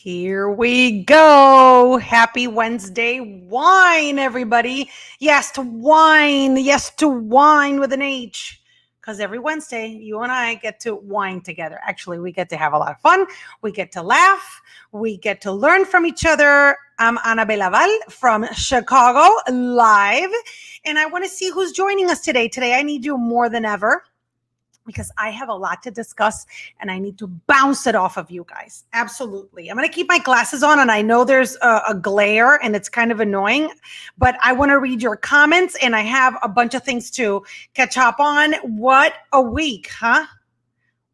Here we go. Happy Wednesday wine, everybody. Yes to wine. Yes to wine with an H. Because every Wednesday, you and I get to wine together. Actually, we get to have a lot of fun. We get to laugh. We get to learn from each other. I'm Aaaaand Belaval from Chicago live. And I want to see who's joining us today. Today, I need you more than ever, because I have a lot to discuss and I need to bounce it off of you guys. Absolutely. I'm going to keep my glasses on, and I know there's a glare and it's kind of annoying, but I want to read your comments and I have a bunch of things to catch up on. What a week, huh?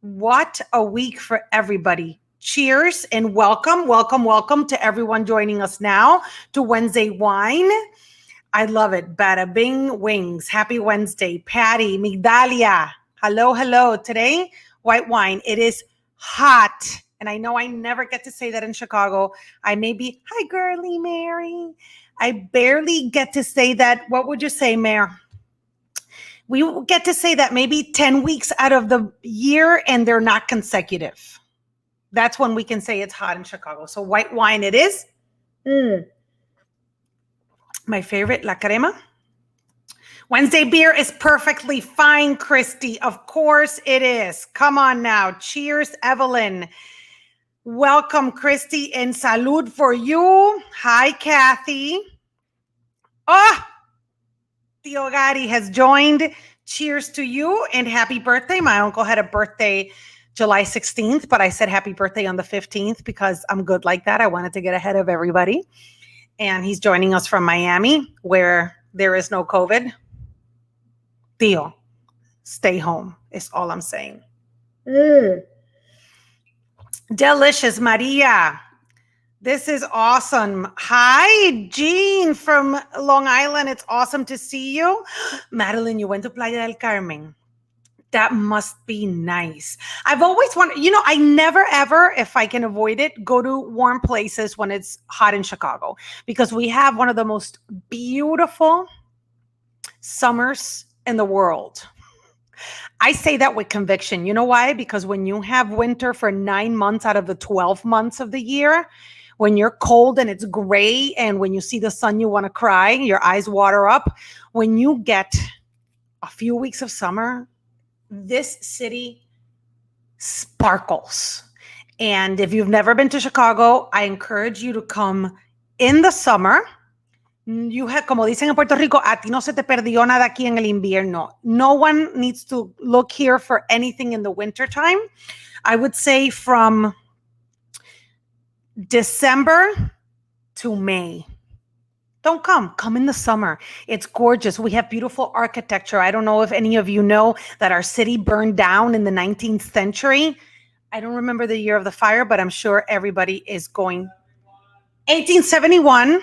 What a week for everybody. Cheers and welcome, welcome, welcome to everyone joining us now to Wednesday Wine. I love it. Bada bing wings. Happy Wednesday. Patty, Migdalia. Hello, hello. Today, white wine. It is hot. And I know I never get to say that in Chicago. I may be, hi, girly Mary. I barely get to say that. What would you say, Mare? We get to say that maybe 10 weeks out of the year, and they're not consecutive. That's when we can say it's hot in Chicago. So white wine it is. My favorite, La Crema. Wednesday beer is perfectly fine, Christy. Of course it is. Come on now. Cheers, Evelyn. Welcome, Christy, and salud for you. Hi, Kathy. Oh, Tio Gary has joined. Cheers to you and happy birthday. My uncle had a birthday July 16th, but I said happy birthday on the 15th because I'm good like that. I wanted to get ahead of everybody. And he's joining us from Miami, where there is no COVID. Tio, stay home is all I'm saying. Delicious, Maria. This is awesome. Hi, Jean from Long Island. It's awesome to see you. Madeline, you went to Playa del Carmen. That must be nice. I've always wanted, I never ever, if I can avoid it, go to warm places when it's hot in Chicago, because we have one of the most beautiful summers in the world. I say that with conviction. You know why? Because when you have winter for 9 months out of the 12 months of the year, when you're cold and it's gray, and when you see the sun, you want to cry, your eyes water up. When you get a few weeks of summer, this city sparkles. And if you've never been to Chicago, I encourage you to come in the summer. You have, como dicen en Puerto Rico, a ti no se te perdió nada aquí en el invierno. No one needs to look here for anything in the wintertime. I would say from December to May. Don't come in the summer. It's gorgeous. We have beautiful architecture. I don't know if any of you know that our city burned down in the 19th century. I don't remember the year of the fire, but I'm sure everybody is going. 1871.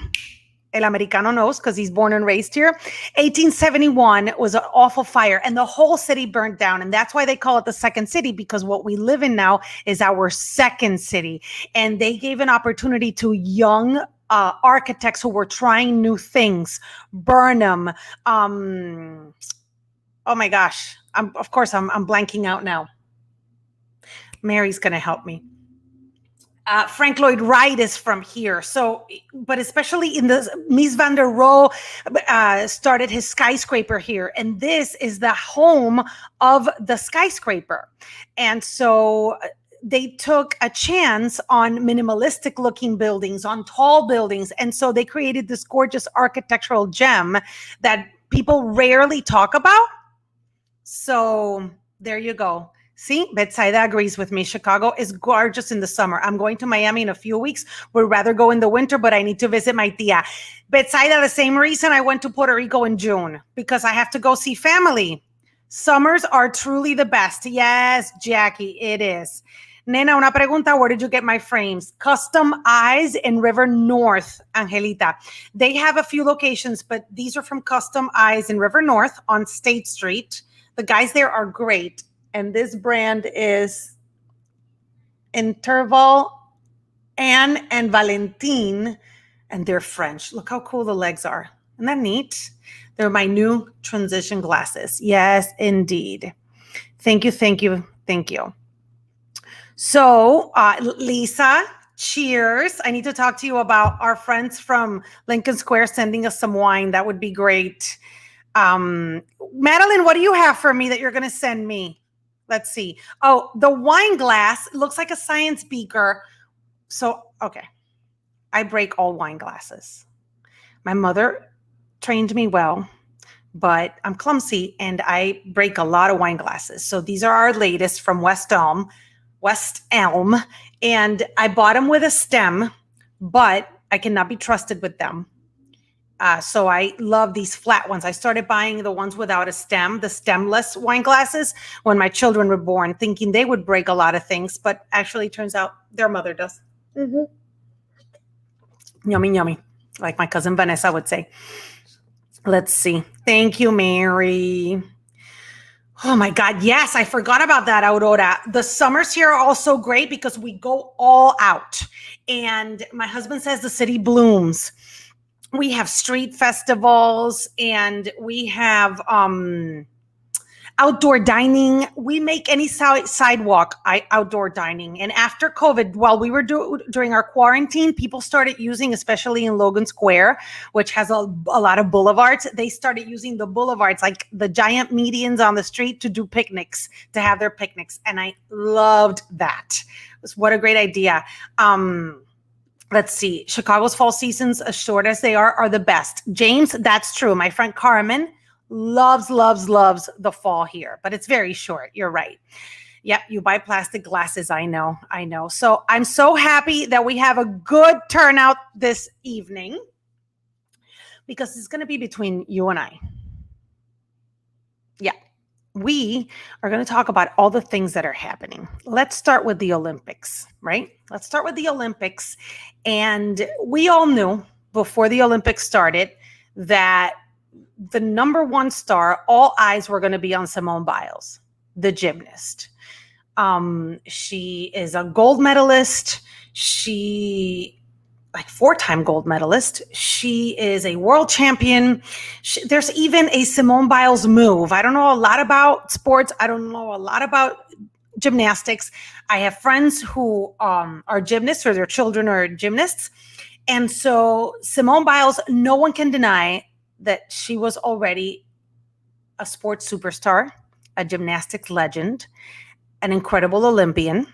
El Americano knows because he's born and raised here. 1871 was an awful fire, and the whole city burned down. And that's why they call it the second city, because what we live in now is our second city. And they gave an opportunity to young architects who were trying new things. Burnham. Oh my gosh. I'm blanking out now. Mary's going to help me. Frank Lloyd Wright is from here. So, but especially in the Mies van der Rohe started his skyscraper here. And this is the home of the skyscraper. And so they took a chance on minimalistic looking buildings, on tall buildings. And so they created this gorgeous architectural gem that people rarely talk about. So there you go. See, Betsaida agrees with me. Chicago is gorgeous in the summer. I'm going to Miami in a few weeks. We'd rather go in the winter, but I need to visit my tia. Betsaida, the same reason I went to Puerto Rico in June, because I have to go see family. Summers are truly the best. Yes, Jackie, it is. Nena, una pregunta, where did you get my frames? Custom Eyes in River North, Angelita. They have a few locations, but these are from Custom Eyes in River North on State Street. The guys there are great. And this brand is Interval Anne and Valentine, and they're French. Look how cool the legs are. Isn't that neat? They're my new transition glasses. Yes, indeed. Thank you, thank you, thank you. So, Lisa, Cheers. I need to talk to you about our friends from Lincoln Square sending us some wine. That would be great. Madeline, what do you have for me that you're going to send me? Let's see. Oh, the wine glass looks like a science beaker. So, okay. I break all wine glasses. My mother trained me well, but I'm clumsy and I break a lot of wine glasses. So these are our latest from West Elm, and I bought them with a stem, but I cannot be trusted with them. So I love these flat ones. I started buying the ones without a stem, the stemless wine glasses, when my children were born, thinking they would break a lot of things, but actually turns out their mother does. Mm-hmm. Yummy, yummy, like my cousin Vanessa would say. Let's see. Thank you, Mary. Oh my God. Yes, I forgot about that, Aurora. The summers here are also great because we go all out. And my husband says the city blooms. We have street festivals and we have outdoor dining. We make any sidewalk outdoor dining. And after COVID, while we were during our quarantine, people started using, especially in Logan Square, which has a lot of boulevards, they started using the boulevards, like the giant medians on the street, to do picnics, to have their picnics. And I loved that. What a great idea. Let's see. Chicago's fall seasons, as short as they are the best. James, that's true. My friend Carmen loves the fall here, but it's very short. You're right. Yep, you buy plastic glasses. I know. So I'm so happy that we have a good turnout this evening because it's going to be between you and I. Yeah. We are going to talk about all the things that are happening. Let's start with the Olympics, right? Let's start with the Olympics. And we all knew before the Olympics started that the number one star, all eyes were going to be on Simone Biles, the gymnast. She is a gold medalist. Like 4-time gold medalist. She is a world champion. There's even a Simone Biles move. I don't know a lot about sports. I don't know a lot about gymnastics. I have friends who are gymnasts or their children are gymnasts. And so Simone Biles, no one can deny that she was already a sports superstar, a gymnastics legend, an incredible Olympian.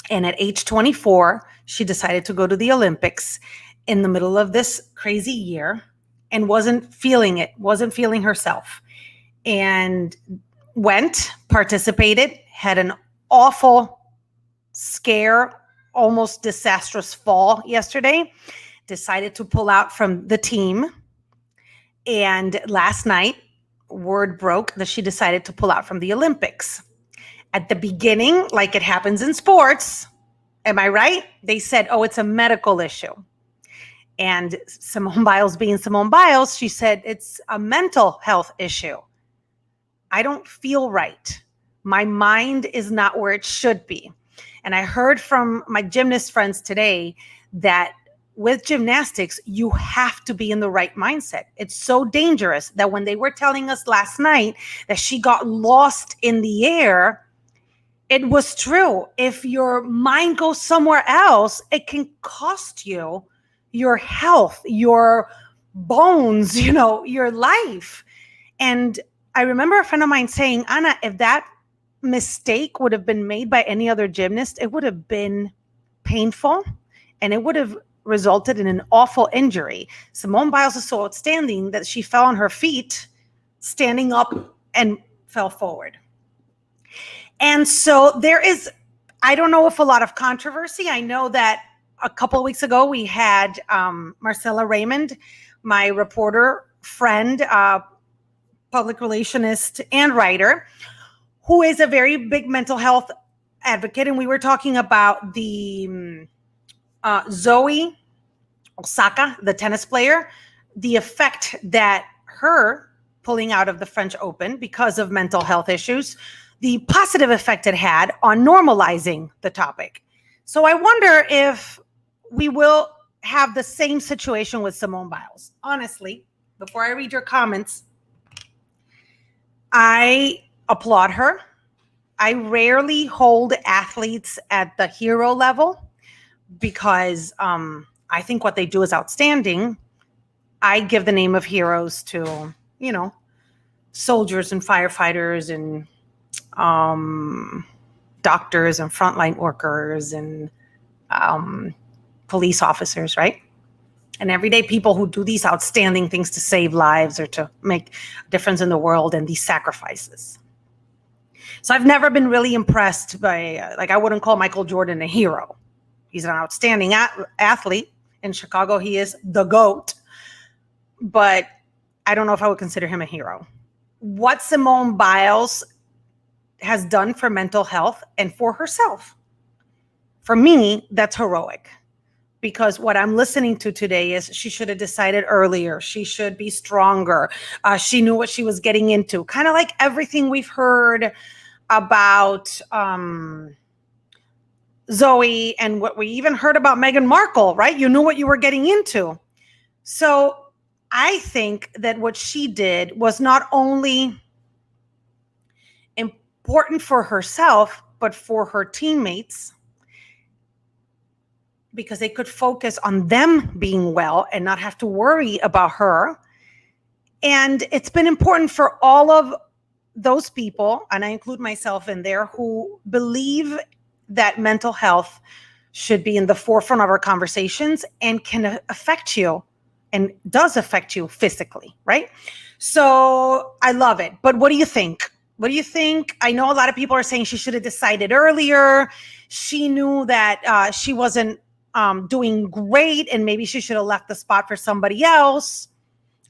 And at age 24, she decided to go to the Olympics in the middle of this crazy year and wasn't feeling herself. And went, participated, had an awful scare, almost disastrous fall yesterday, decided to pull out from the team. And last night, word broke that she decided to pull out from the Olympics. At the beginning, like it happens in sports, am I right? They said, oh, it's a medical issue. And Simone Biles being Simone Biles, she said, it's a mental health issue. I don't feel right. My mind is not where it should be. And I heard from my gymnast friends today that with gymnastics, you have to be in the right mindset. It's so dangerous that when they were telling us last night that she got lost in the air, it was true. If your mind goes somewhere else, it can cost you your health, your bones, your life. And I remember a friend of mine saying, Anna, if that mistake would have been made by any other gymnast, it would have been painful and it would have resulted in an awful injury. Simone Biles is so outstanding that she fell on her feet, standing up, and fell forward. And so there is, I don't know if a lot of controversy. I know that a couple of weeks ago we had Marcella Raymond, my reporter friend, public relationist and writer, who is a very big mental health advocate. And we were talking about the Zoe Osaka, the tennis player, the effect that her pulling out of the French Open because of mental health issues, the positive effect it had on normalizing the topic. So I wonder if we will have the same situation with Simone Biles. Honestly, before I read your comments, I applaud her. I rarely hold athletes at the hero level, because I think what they do is outstanding. I give the name of heroes to, soldiers and firefighters and doctors and frontline workers and police officers, right? And everyday people who do these outstanding things to save lives or to make a difference in the world, and these sacrifices. So I've never been really impressed by, I wouldn't call Michael Jordan a hero. He's an outstanding athlete. In Chicago, he is the GOAT. But I don't know if I would consider him a hero. What Simone Biles has done for mental health and for herself, for me, that's heroic. Because what I'm listening to today is she should have decided earlier. She should be stronger. She knew what she was getting into. Kind of like everything we've heard about Zoe, and what we even heard about Meghan Markle, right? You knew what you were getting into. So I think that what she did was not only important for herself, but for her teammates, because they could focus on them being well and not have to worry about her. And it's been important for all of those people, and I include myself in there, who believe that mental health should be in the forefront of our conversations and can affect you and does affect you physically, right? So I love it. But what do you think? What do you think? I know a lot of people are saying she should have decided earlier. She knew that she wasn't doing great, and maybe she should have left the spot for somebody else.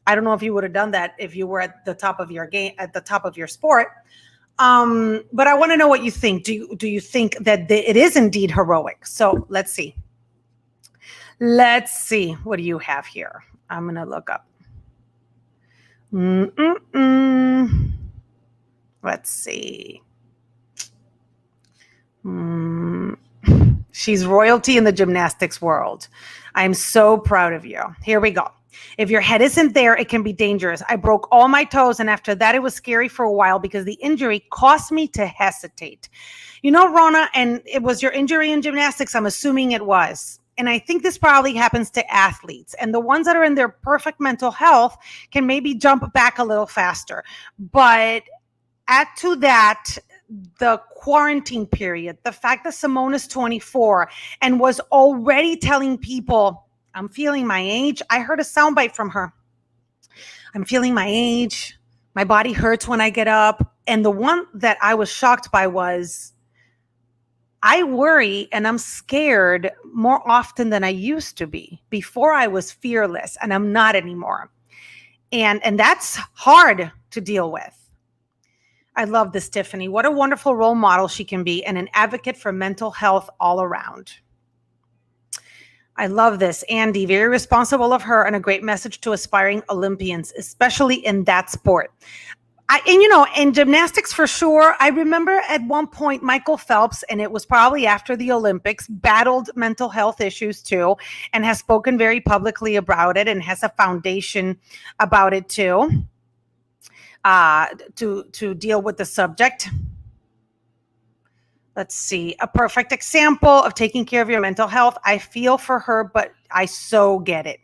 I don't know if you would have done that if you were at the top of your game, at the top of your sport. But I want to know what you think. Do you think that it is indeed heroic? So let's see. Let's see. What do you have here? I'm going to look up. Let's see. She's royalty in the gymnastics world. I'm so proud of you. Here we go. If your head isn't there, it can be dangerous. I broke all my toes, and after that, it was scary for a while because the injury caused me to hesitate. You know, Rona, and it was your injury in gymnastics, I'm assuming it was. And I think this probably happens to athletes. And the ones that are in their perfect mental health can maybe jump back a little faster. But add to that the quarantine period, the fact that Simone is 24 and was already telling people, I'm feeling my age. I heard a soundbite from her. I'm feeling my age. My body hurts when I get up. And the one that I was shocked by was, I worry and I'm scared more often than I used to be. Before I was fearless, and I'm not anymore. And that's hard to deal with. I love this, Tiffany. What a wonderful role model she can be, and an advocate for mental health all around. I love this. Andy, very responsible of her, and a great message to aspiring Olympians, especially in that sport. In gymnastics for sure, I remember at one point Michael Phelps, and it was probably after the Olympics, battled mental health issues too, and has spoken very publicly about it, and has a foundation about it too, to deal with the subject. Let's see, a perfect example of taking care of your mental health. I feel for her, but I so get it.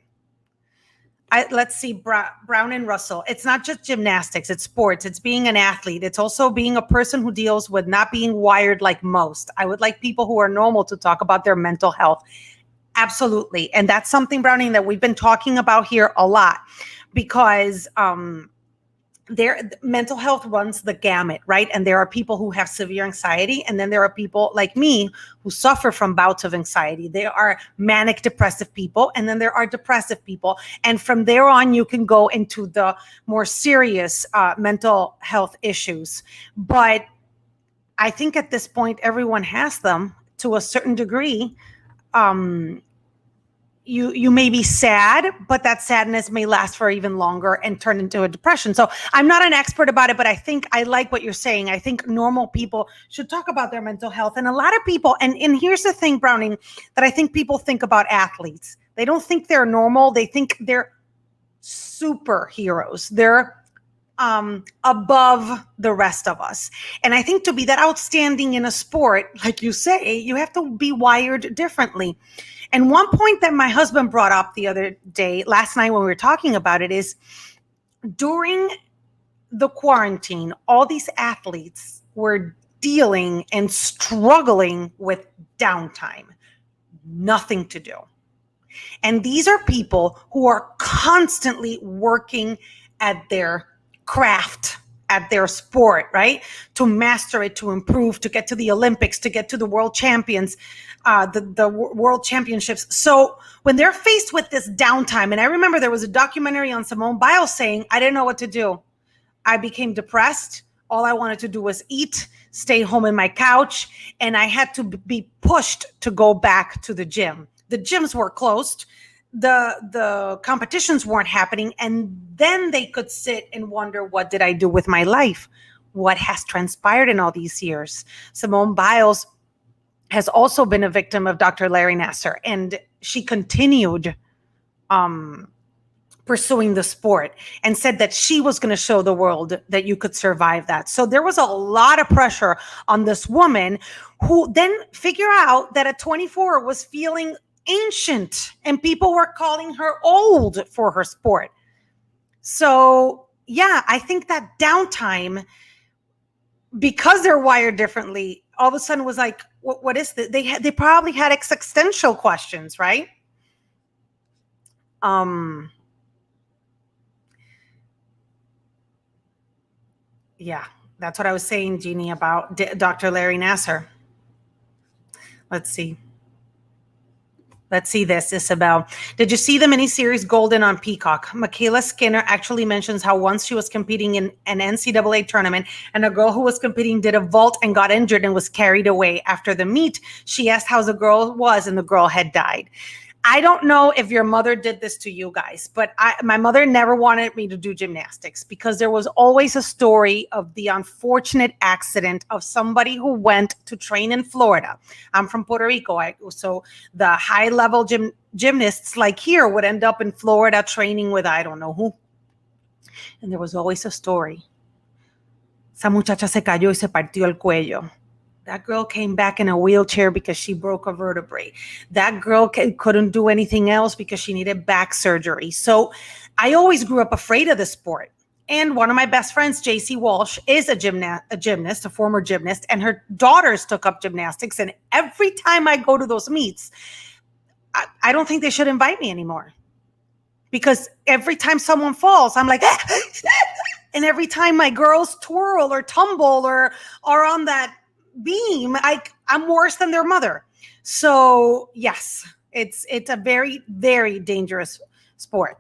Let's see, Brown and Russell. It's not just gymnastics, it's sports. It's being an athlete. It's also being a person who deals with not being wired like most. I would like people who are normal to talk about their mental health. Absolutely. And that's something, Browning, that we've been talking about here a lot, because their mental health runs the gamut, right? And there are people who have severe anxiety, and then there are people like me who suffer from bouts of anxiety. There are manic depressive people, and then there are depressive people. And from there on, you can go into the more serious mental health issues. But I think at this point, everyone has them to a certain degree. You may be sad, but that sadness may last for even longer and turn into a depression. So I'm not an expert about it, but I think I like what you're saying. I think normal people should talk about their mental health. And a lot of people, and here's the thing, Browning, that I think people think about athletes. They don't think they're normal. They think they're superheroes. They're above the rest of us. And I think to be that outstanding in a sport, like you say, you have to be wired differently. And one point that my husband brought up the other day, last night when we were talking about it, is during the quarantine, all these athletes were dealing and struggling with downtime, nothing to do. And these are people who are constantly working at their craft, at their sport, right? To master it, to improve, to get to the Olympics, to get to the world champions, the world championships. So when they're faced with this downtime, and I remember there was a documentary on Simone Biles saying, I didn't know what to do. I became depressed. All I wanted to do was eat, stay home in my couch, and I had to be pushed to go back to the gym. The gyms were closed. The competitions weren't happening. And then they could sit and wonder, what did I do with my life? What has transpired in all these years? Simone Biles has also been a victim of Dr. Larry Nassar, and she continued pursuing the sport and said that she was going to show the world that you could survive that. So there was a lot of pressure on this woman, who then figured out that at 24 was feeling ancient and people were calling her old for her sport. So yeah, I think that downtime, because they're wired differently, all of a sudden was like, what is this? They probably had existential questions, right? Yeah, that's what I was saying, Jeannie, about Dr. Larry Nassar. Let's see this, Isabel. Did you see the miniseries Golden on Peacock? Michaela Skinner actually mentions how once she was competing in an NCAA tournament and a girl who was competing did a vault and got injured and was carried away. After the meet, she asked how the girl was and the girl had died. I don't know if your mother did this to you guys, but my mother never wanted me to do gymnastics because there was always a story of the unfortunate accident of somebody who went to train in Florida. I'm from Puerto Rico, so the high-level gymnasts like here would end up in Florida training with I don't know who. And there was always a story. Esa muchacha se cayó y se partió el cuello. That girl came back in a wheelchair because she broke a vertebrae. That girl couldn't do anything else because she needed back surgery. So I always grew up afraid of the sport. And one of my best friends, JC Walsh, is a gymnast, a former gymnast, and her daughters took up gymnastics. And every time I go to those meets, I don't think they should invite me anymore. Because every time someone falls, I'm like, and every time my girls twirl or tumble or are on that beam, I'm worse than their mother. So yes, it's a very, very dangerous sport.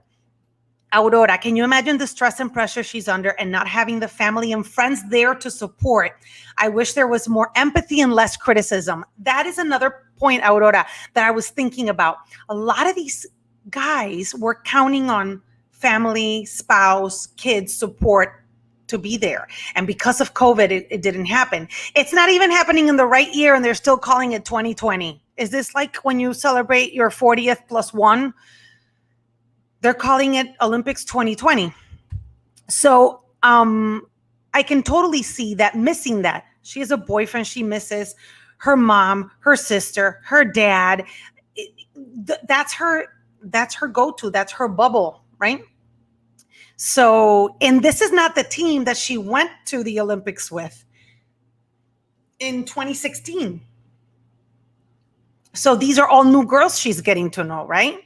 Aurora, can you imagine the stress and pressure she's under and not having the family and friends there to support? I wish there was more empathy and less criticism. That is another point, Aurora, that I was thinking about. A lot of these guys were counting on family, spouse, kids support to be there. And because of COVID, it didn't happen. It's not even happening in the right year and they're still calling it 2020. Is this like when you celebrate your 40th plus one? They're calling it Olympics 2020. So I can totally see that, missing that. She has a boyfriend she misses, her mom, her sister, her dad. That's her go-to. That's her bubble, right? So, and this is not the team that she went to the Olympics with in 2016. So these are all new girls she's getting to know, right?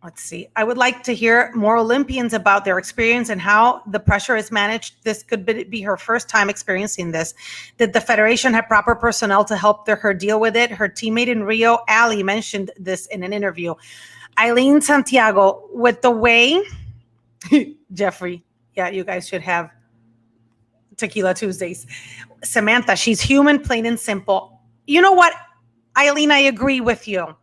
Let's see. I would like to hear more Olympians about their experience and how the pressure is managed. This could be her first time experiencing this. Did the federation have proper personnel to help her deal with it? Her teammate in Rio, Ali, mentioned this in an interview. Eileen Santiago, with the way... Jeffrey, yeah, you guys should have Tequila Tuesdays. Samantha, she's human, plain and simple. You know what, Eileen, I agree with you.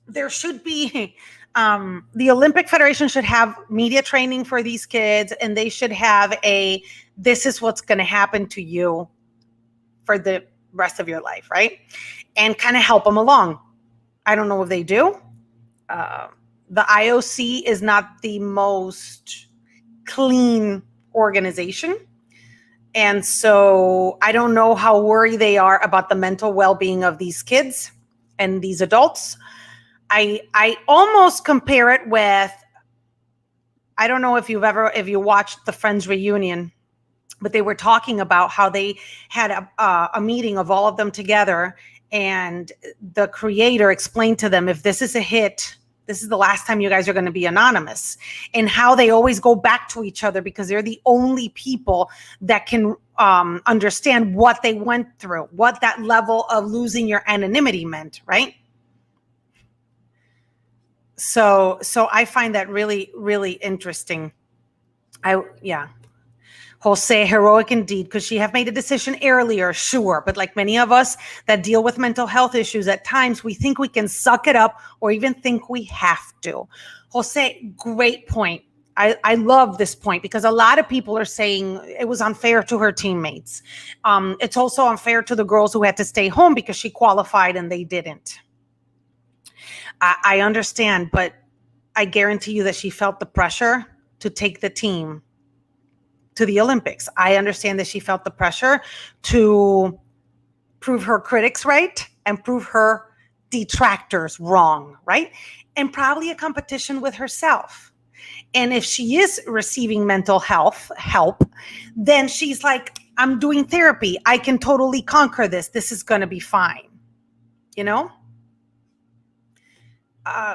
There should be, the Olympic Federation should have media training for these kids, and they should have this is what's going to happen to you for the rest of your life, right? And kind of help them along. I don't know if they do. The IOC is not the most clean organization. And so I don't know how worried they are about the mental well-being of these kids and these adults. I almost compare it with, I don't know if you watched the Friends reunion, but they were talking about how they had a meeting of all of them together, and the creator explained to them, if this is a hit, this is the last time you guys are going to be anonymous, and how they always go back to each other because they're the only people that can understand what they went through, what that level of losing your anonymity meant, right? So I find that really, really interesting. Jose, heroic indeed. Could she have made a decision earlier? Sure. But like many of us that deal with mental health issues, at times we think we can suck it up or even think we have to. Jose, great point. I love this point because a lot of people are saying it was unfair to her teammates. It's also unfair to the girls who had to stay home because she qualified and they didn't. I understand, but I guarantee you that she felt the pressure to take the team to the Olympics. I understand that she felt the pressure to prove her critics right and prove her detractors wrong, right? And probably a competition with herself. And if she is receiving mental health help, then she's like, I'm doing therapy. I can totally conquer this. This is going to be fine. You know?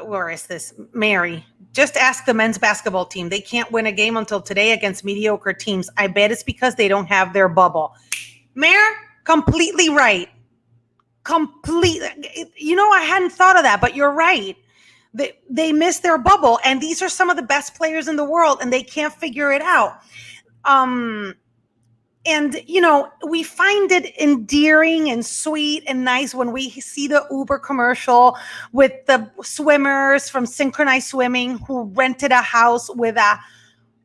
Where is this? Mary, just ask the men's basketball team. They can't win a game until today against mediocre teams. I bet it's because they don't have their bubble. Mary, completely right. Completely. You know, I hadn't thought of that, but you're right. They miss their bubble, and these are some of the best players in the world, and they can't figure it out. And, you know, we find it endearing and sweet and nice when we see the Uber commercial with the swimmers from synchronized swimming who rented a house with a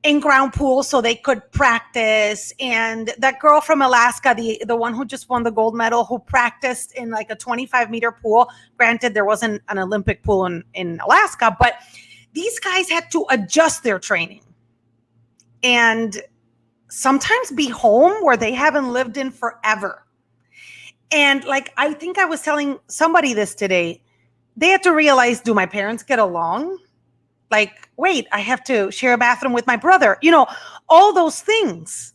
in-ground pool so they could practice. And that girl from Alaska, the one who just won the gold medal, who practiced in like a 25-meter pool. Granted, there wasn't an Olympic pool in Alaska, but these guys had to adjust their training and sometimes be home where they haven't lived in forever. And like, I think I was telling somebody this today, they had to realize, do my parents get along? Like, wait, I have to share a bathroom with my brother. You know, all those things,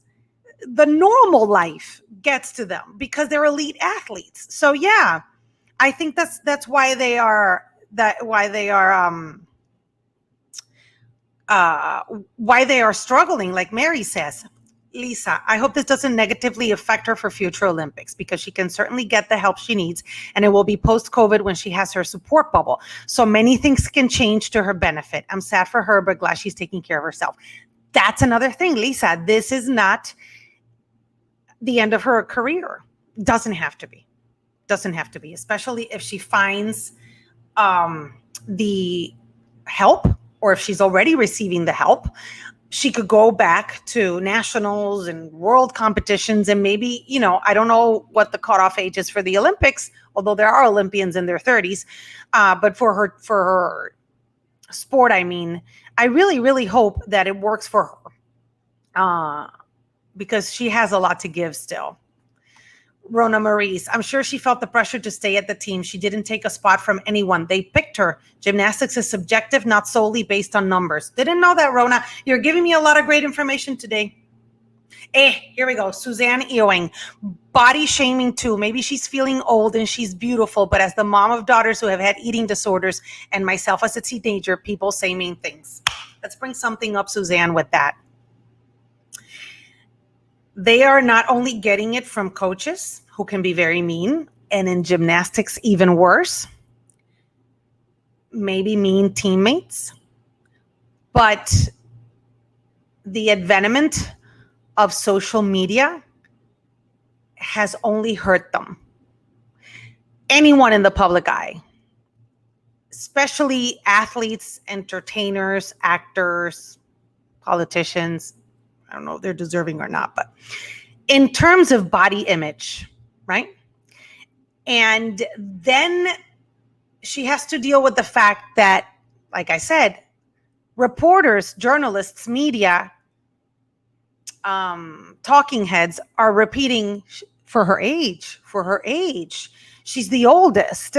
the normal life gets to them because they're elite athletes. So yeah, I think that's why they are struggling, like Mary says. Lisa, I hope this doesn't negatively affect her for future Olympics because she can certainly get the help she needs, and it will be post-COVID when she has her support bubble. So many things can change to her benefit. I'm sad for her, but glad she's taking care of herself. That's another thing, Lisa. This is not the end of her career. Doesn't have to be. Doesn't have to be, especially if she finds the help, or if she's already receiving the help. She could go back to nationals and world competitions, and maybe, you know, I don't know what the cutoff age is for the Olympics, although there are Olympians in their 30s. But for her sport, I mean, I really, really hope that it works for her because she has a lot to give still. Rona Maurice, I'm sure she felt the pressure to stay at the team. She didn't take a spot from anyone. They picked her. Gymnastics is subjective, not solely based on numbers. Didn't know that, Rona. You're giving me a lot of great information today. Here we go. Suzanne Ewing. Body shaming too. Maybe she's feeling old and she's beautiful, but as the mom of daughters who have had eating disorders and myself as a teenager, people say mean things. Let's bring something up, Suzanne, with that. They are not only getting it from coaches who can be very mean, and in gymnastics, even worse, maybe mean teammates, but the advenement of social media has only hurt them. Anyone in the public eye, especially athletes, entertainers, actors, politicians, I don't know if they're deserving or not, but in terms of body image, right? And then she has to deal with the fact that, like I said, reporters, journalists, media talking heads are repeating for her age. She's the oldest.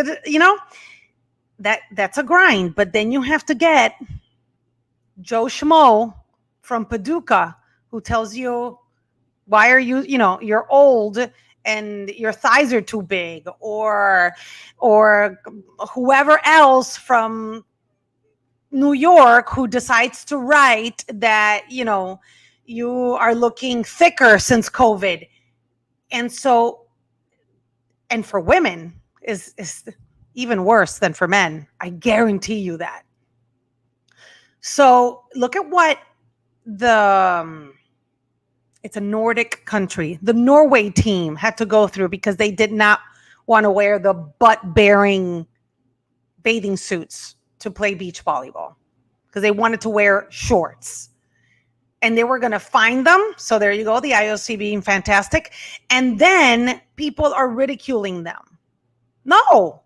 That's a grind. But then you have to get Joe Schmo from Paducah who tells you, why are you're old and your thighs are too big, or whoever else from New York who decides to write that, you are looking thicker since COVID. And for women is even worse than for men. I guarantee you that. So look at what it's a Nordic country. The Norway team had to go through because they did not want to wear the butt-bearing bathing suits to play beach volleyball because they wanted to wear shorts. And they were going to fine them. So there you go, the IOC being fantastic. And then people are ridiculing them. No,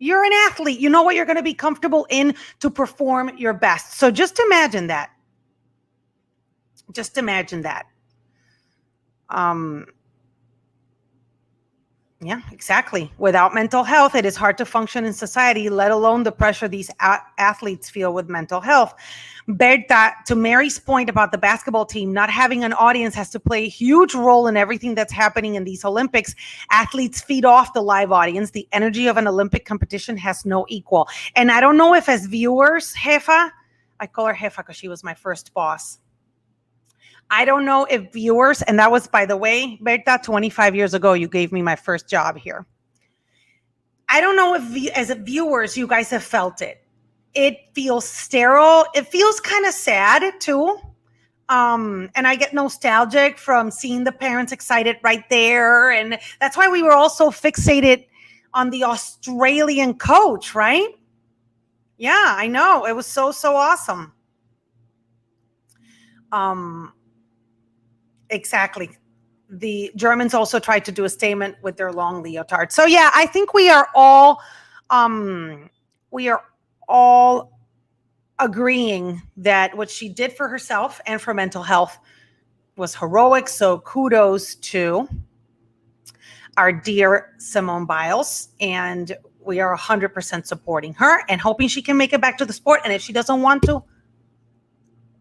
you're an athlete. You know what you're going to be comfortable in to perform your best. So just imagine that. Yeah, exactly. Without mental health, it is hard to function in society, let alone the pressure these athletes feel with mental health. Berta, to Mary's point about the basketball team, not having an audience has to play a huge role in everything that's happening in these Olympics. Athletes feed off the live audience. The energy of an Olympic competition has no equal. And I don't know if as viewers, Jefa, I call her Jefa because she was my first boss. I don't know if viewers, and that was, by the way, Berta, 25 years ago, you gave me my first job here. I don't know if as viewers, you guys have felt it. It feels sterile. It feels kind of sad too. And I get nostalgic from seeing the parents excited right there. And that's why we were all so fixated on the Australian coach, right? Yeah, I know. It was so awesome. Exactly. The Germans also tried to do a statement with their long leotard. So yeah, I think we are all agreeing that what she did for herself and for mental health was heroic. So kudos to our dear Simone Biles, and we are 100% supporting her and hoping she can make it back to the sport. And if she doesn't want to,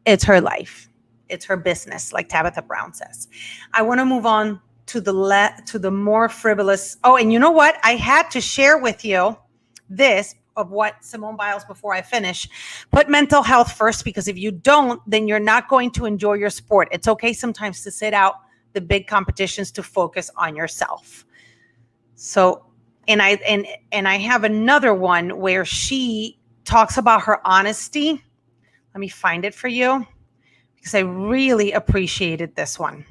it's her life. It's her business, like Tabitha Brown says. I want to move on to the more frivolous. Oh, and you know what? I had to share with you this of what Simone Biles, before I finish, put mental health first, because if you don't, then you're not going to enjoy your sport. It's okay sometimes to sit out the big competitions to focus on yourself. So, and I have another one where she talks about her honesty. Let me find it for you, because I really appreciated this one.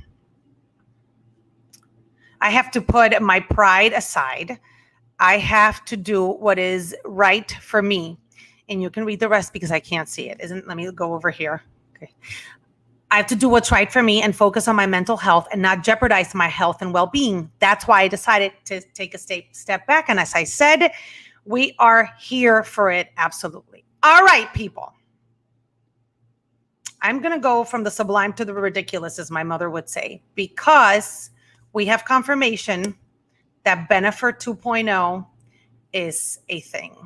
I have to put my pride aside. I have to do what is right for me. And you can read the rest because I can't see it. Let me go over here. Okay. I have to do what's right for me and focus on my mental health and not jeopardize my health and well-being. That's why I decided to take a step back. And as I said, we are here for it. Absolutely. All right, people. I'm going to go from the sublime to the ridiculous, as my mother would say, because we have confirmation that Bennifer 2.0 is a thing.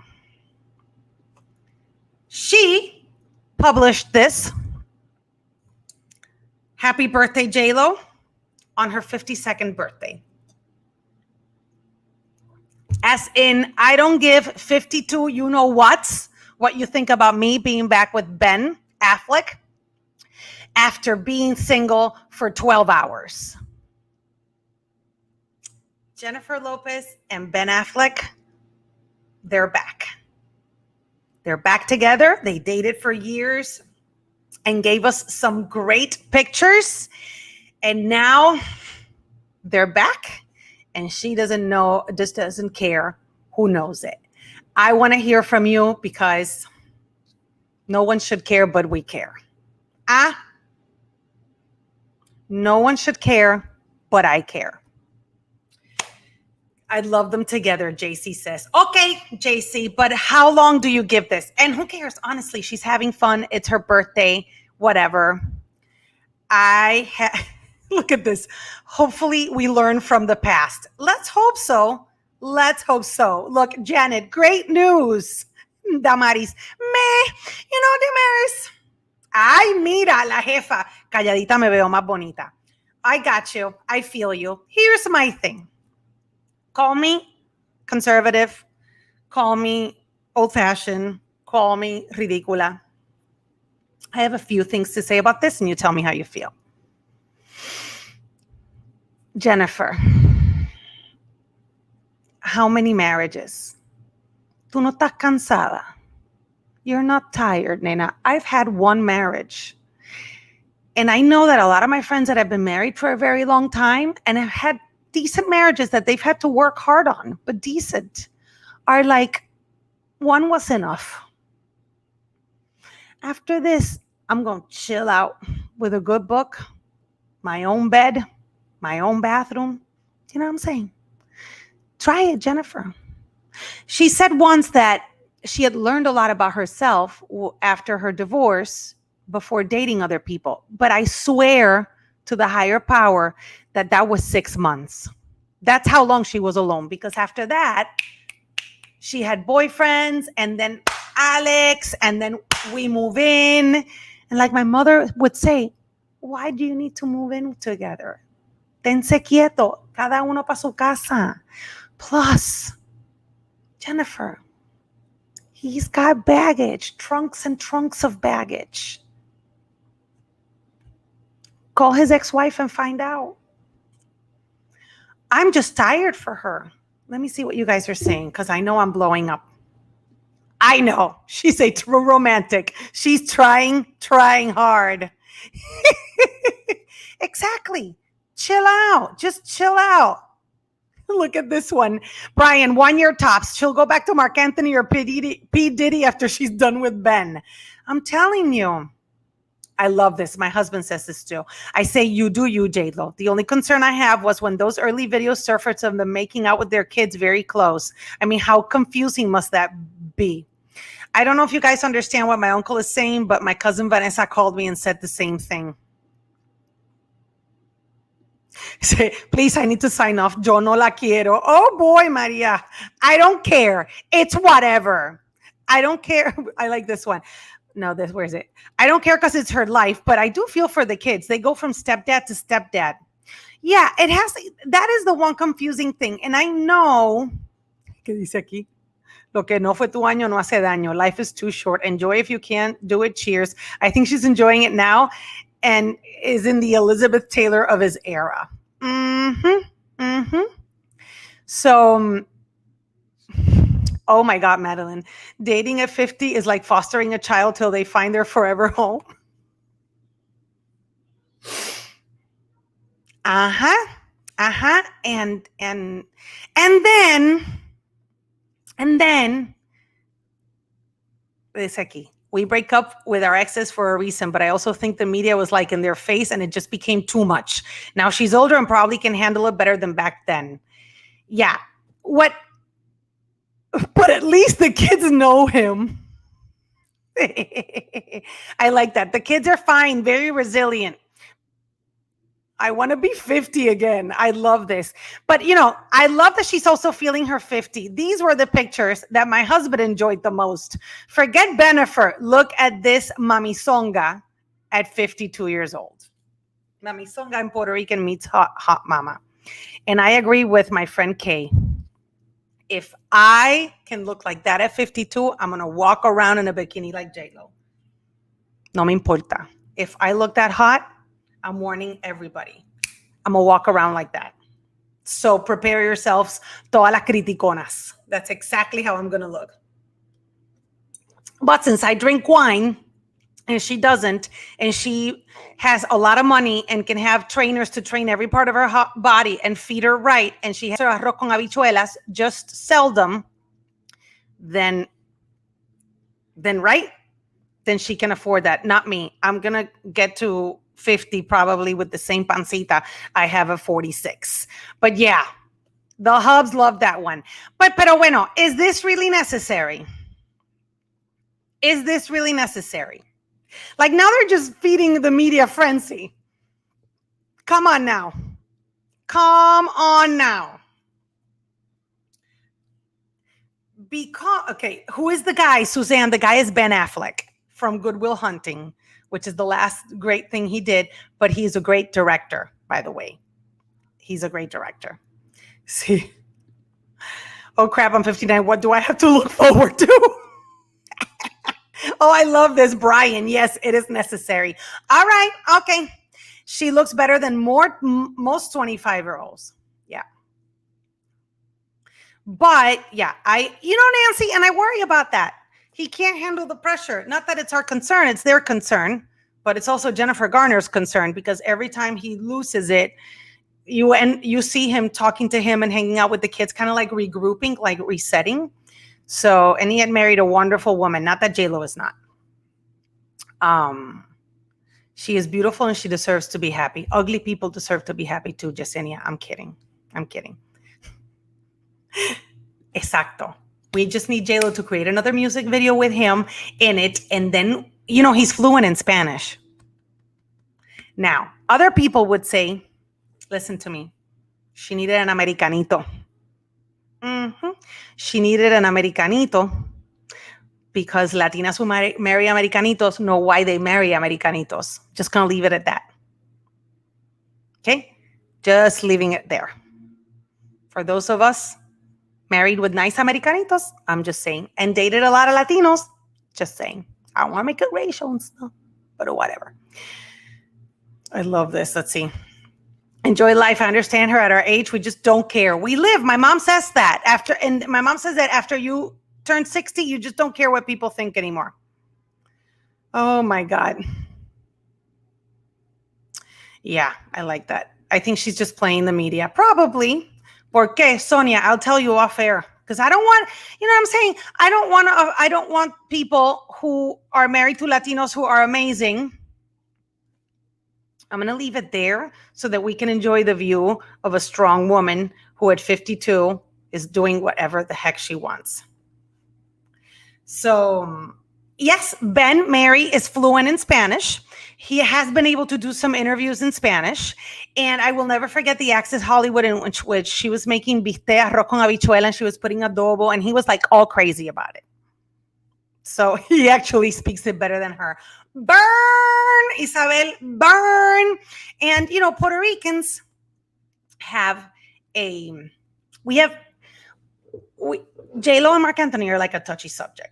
She published this. Happy birthday, J-Lo, on her 52nd birthday. As in, I don't give 52 you-know-whats what you think about me being back with Ben Affleck after being single for 12 hours. Jennifer Lopez and Ben Affleck, they're back. They're back together. They dated for years and gave us some great pictures. And now they're back, and she doesn't know, just doesn't care who knows it. I want to hear from you, because no one should care, but we care. No one should care, but I care. I love them together, JC says. Okay, JC, but how long do you give this? And who cares? Honestly, she's having fun. It's her birthday, whatever. Look at this. Hopefully we learn from the past. Let's hope so. Let's hope so. Look, Janet, great news. Damaris, Damaris. Ay, mira, la jefa. Calladita me veo más bonita. I got you. I feel you. Here's my thing. Call me conservative. Call me old-fashioned. Call me ridícula. I have a few things to say about this, and you tell me how you feel. Jennifer, how many marriages? Tú no estás cansada. You're not tired, nena. I've had one marriage. And I know that a lot of my friends that have been married for a very long time and have had decent marriages that they've had to work hard on, but decent, are like, one was enough. After this, I'm going to chill out with a good book, my own bed, my own bathroom. You know what I'm saying? Try it, Jennifer. She said once that she had learned a lot about herself after her divorce before dating other people. But I swear to the higher power that was 6 months. That's how long she was alone. Because after that, she had boyfriends and then Alex, and then we move in. And like my mother would say, why do you need to move in together? Tense quieto, cada uno pa su casa. Plus, Jennifer, he's got baggage, trunks and trunks of baggage. Call his ex-wife and find out. I'm just tired for her. Let me see what you guys are saying, because I know I'm blowing up. I know. She's a true romantic. She's trying hard. Exactly. Chill out. Just chill out. Look at this one. Brian, 1 year tops. She'll go back to Mark Anthony or P. Diddy after she's done with Ben. I'm telling you. I love this. My husband says this too. I say, you do you, J-Lo. The only concern I have was when those early videos surfaced of them making out with their kids very close. I mean, how confusing must that be? I don't know if you guys understand what my uncle is saying, but my cousin Vanessa called me and said the same thing. Say, please, I need to sign off. Yo no la quiero. Oh boy, Maria. I don't care. It's whatever. I don't care. I like this one. No, where is it? I don't care because it's her life, but I do feel for the kids. They go from stepdad to stepdad. Yeah, that is the one confusing thing. And I know, ¿qué dice aquí? Lo que no fue tu año no hace daño. Life is too short. Enjoy if you can. Do it. Cheers. I think she's enjoying it now and is in the Elizabeth Taylor of his era. So, oh my God, Madeline. Dating at 50 is like fostering a child till they find their forever home. And then this aquí. We break up with our exes for a reason, but I also think the media was like in their face and it just became too much. Now she's older and probably can handle it better than back then. Yeah. But at least the kids know him. I like that. The kids are fine, very resilient. I want to be 50 again. I love this. But, I love that she's also feeling her 50. These were the pictures that my husband enjoyed the most. Forget Bennifer. Look at this mamizonga at 52 years old. Mamizonga in Puerto Rican meets hot mama. And I agree with my friend Kay. If I can look like that at 52, I'm going to walk around in a bikini like J-Lo. No me importa. If I look that hot, I'm warning everybody. I'm going to walk around like that. So prepare yourselves, todas las criticonas. That's exactly how I'm going to look. But since I drink wine, and she doesn't, and she has a lot of money and can have trainers to train every part of her body and feed her right, and she has her arroz con habichuelas just seldom, then right? Then she can afford that. Not me. I'm going to get to 50 probably with the same pancita I have at 46. But yeah, the hubs love that one. Pero bueno, is this really necessary? Is this really necessary? Like now they're just feeding the media frenzy. Come on now. Come on now. Okay, who is the guy, Suzanne? The guy is Ben Affleck from Good Will Hunting, which is the last great thing he did, but he's a great director, by the way. He's a great director. See? Oh, crap, I'm 59. What do I have to look forward to? Oh, I love this, Brian. Yes, it is necessary. All right, okay. She looks better than most 25-year-olds. Yeah. But yeah, Nancy, and I worry about that. He can't handle the pressure. Not that it's our concern, it's their concern, but it's also Jennifer Garner's concern because every time he loses it, you see him talking to him and hanging out with the kids, kind of like regrouping, like resetting. So, and he had married a wonderful woman. Not that J-Lo is not. She is beautiful and she deserves to be happy. Ugly people deserve to be happy too, Yesenia. I'm kidding. Exacto. We just need J-Lo to create another music video with him in it. And then, he's fluent in Spanish. Now, other people would say, listen to me. She needed an Americanito. She needed an Americanito because Latinas who marry Americanitos know why they marry Americanitos. Just gonna leave it at that. Okay? Just leaving it there. For those of us married with nice Americanitos, I'm just saying, and dated a lot of Latinos, just saying. I don't want to make it racial and stuff, but whatever. I love this. Let's see. Enjoy life. I understand her at our age. We just don't care. We live. My mom says that my mom says that after you turn 60, you just don't care what people think anymore. Oh my God. Yeah, I like that. I think she's just playing the media. Probably. Porque, Sonia, I'll tell you off air. Because I don't want, what I'm saying? I don't want people who are married to Latinos who are amazing. I'm going to leave it there so that we can enjoy the view of a strong woman who at 52 is doing whatever the heck she wants. So, yes, Ben Mary is fluent in Spanish. He has been able to do some interviews in Spanish. And I will never forget the Access Hollywood in which she was making bistec, arroz con habichuela, and she was putting adobo, and he was like all crazy about it. So he actually speaks it better than her. Burn, Isabel, burn. And, Puerto Ricans have J-Lo and Marc Anthony are like a touchy subject.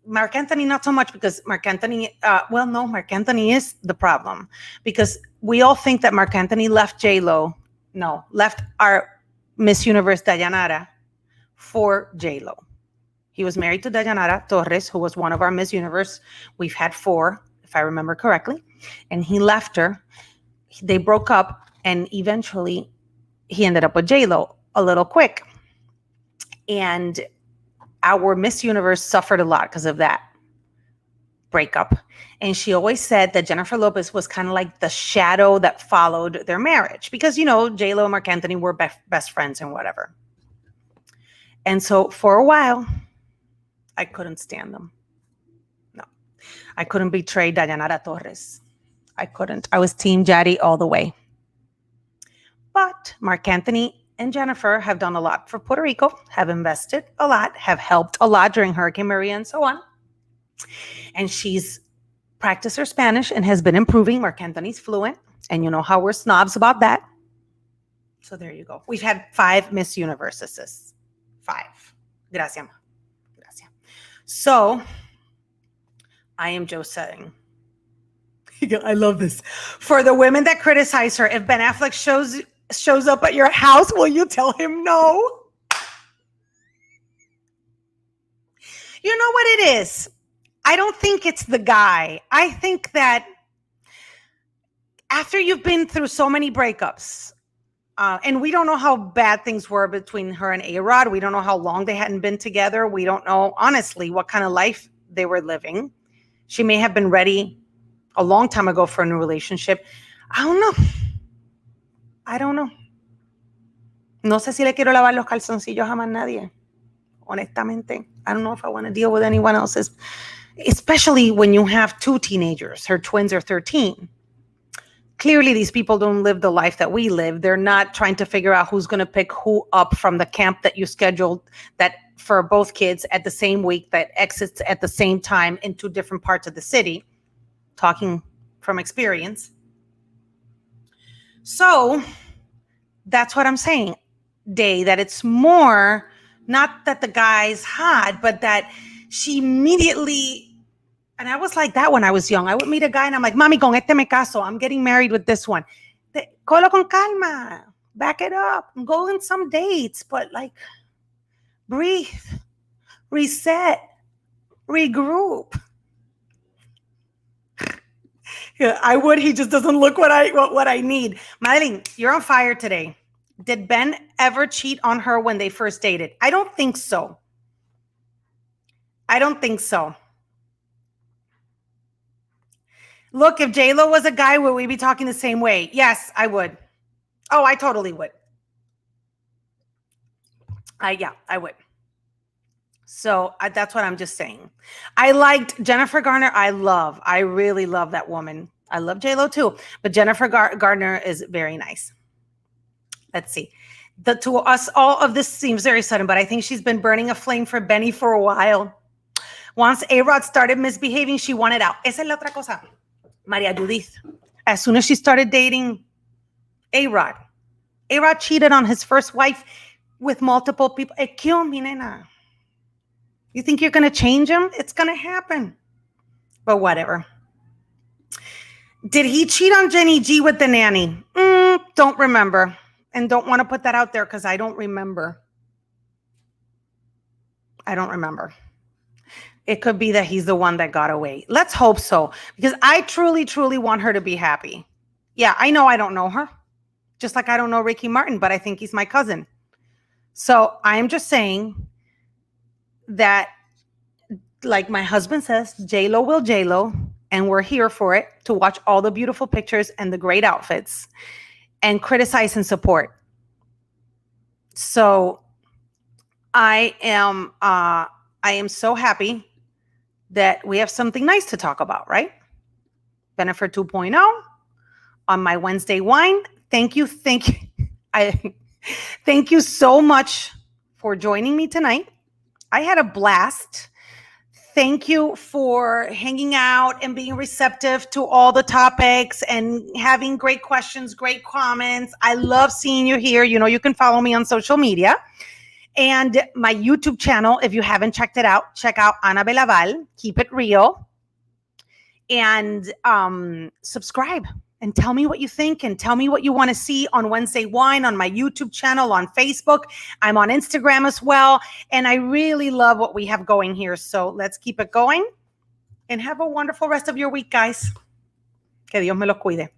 Marc Anthony, not so much because Marc Anthony, Marc Anthony is the problem because we all think that Marc Anthony left J-Lo, left our Miss Universe Dayanara for J-Lo. He was married to Dayanara Torres, who was one of our Miss Universe. We've had 4, if I remember correctly, and he left her. They broke up, and eventually he ended up with J-Lo a little quick. And our Miss Universe suffered a lot because of that breakup. And she always said that Jennifer Lopez was kind of like the shadow that followed their marriage because, J-Lo and Marc Anthony were best friends and whatever. And so for a while, I couldn't stand them. No, I couldn't betray Dayanara Torres. I couldn't. I was Team Jari all the way. But Marc Anthony and Jennifer have done a lot for Puerto Rico, have invested a lot, have helped a lot during Hurricane Maria and so on. And she's practiced her Spanish and has been improving. Marc Anthony's fluent. And you know how we're snobs about that. So there you go. We've had 5 Miss Universes. 5. Gracias. So I am Joe saying, I love this. For the women that criticize her, if Ben Affleck shows up at your house, will you tell him no? You know what it is? I don't think it's the guy. I think that after you've been through so many breakups, and we don't know how bad things were between her and Aaaaand. We don't know how long they hadn't been together. We don't know, honestly, what kind of life they were living. She may have been ready a long time ago for a new relationship. I don't know. No sé si le quiero lavar los calzoncillos a más nadie. Honestamente, I don't know if I want to deal with anyone else's, especially when you have 2 teenagers. Her twins are 13. clearly these people don't live the life that we live. They're not trying to figure out who's going to pick who up from the camp that you scheduled that for both kids at the same week that exits at the same time in two different parts of the city, talking from experience. So that's what I'm saying, Day, that it's more not that the guy's hot, but that she immediately, and I was like that when I was young. I would meet a guy and I'm like, mami, con este me caso. I'm getting married with this one. Colo con calma. Back it up. Go on some dates, but like, breathe, reset, regroup. Yeah, I would. He just doesn't look what I need. Madeline, you're on fire today. Did Ben ever cheat on her when they first dated? I don't think so. I don't think so. Look, if J-Lo was a guy, would we be talking the same way? Yes, I would. Oh, I totally would. Yeah, I would. So that's what I'm just saying. I liked Jennifer Garner. I really love that woman. I love J-Lo too, but Jennifer Garner is very nice. Let's see. To us, all of this seems very sudden, but I think she's been burning a flame for Benny for a while. Once Aaaaand started misbehaving, she wanted out. Esa es la otra cosa. Maria Judith. As soon as she started dating Aaaaand cheated on his first wife with multiple people. ¿Qué, mi nena? You think you're going to change him? It's going to happen. But whatever. Did he cheat on Jenny G with the nanny? Don't remember. And don't want to put that out there because I don't remember. I don't remember. It could be that he's the one that got away. Let's hope so. Because I truly, truly want her to be happy. Yeah, I know I don't know her. Just like I don't know Ricky Martin, but I think he's my cousin. So I'm just saying that, like my husband says, J-Lo will J-Lo, and we're here for it to watch all the beautiful pictures and the great outfits and criticize and support. So I am so happy that we have something nice to talk about, right? Bennifer 2.0 on my Wednesday wine. Thank you. Thank you so much for joining me tonight. I had a blast. Thank you for hanging out and being receptive to all the topics and having great questions, great comments. I love seeing you here. You know, you can follow me on social media and my YouTube channel. If you haven't checked it out, check out Aaaaand Belaval. Keep it real and subscribe. And tell me what you think and tell me what you want to see on Wednesday Wine, on my YouTube channel, on Facebook. I'm on Instagram as well. And I really love what we have going here. So let's keep it going and have a wonderful rest of your week, guys. Que Dios me los cuide.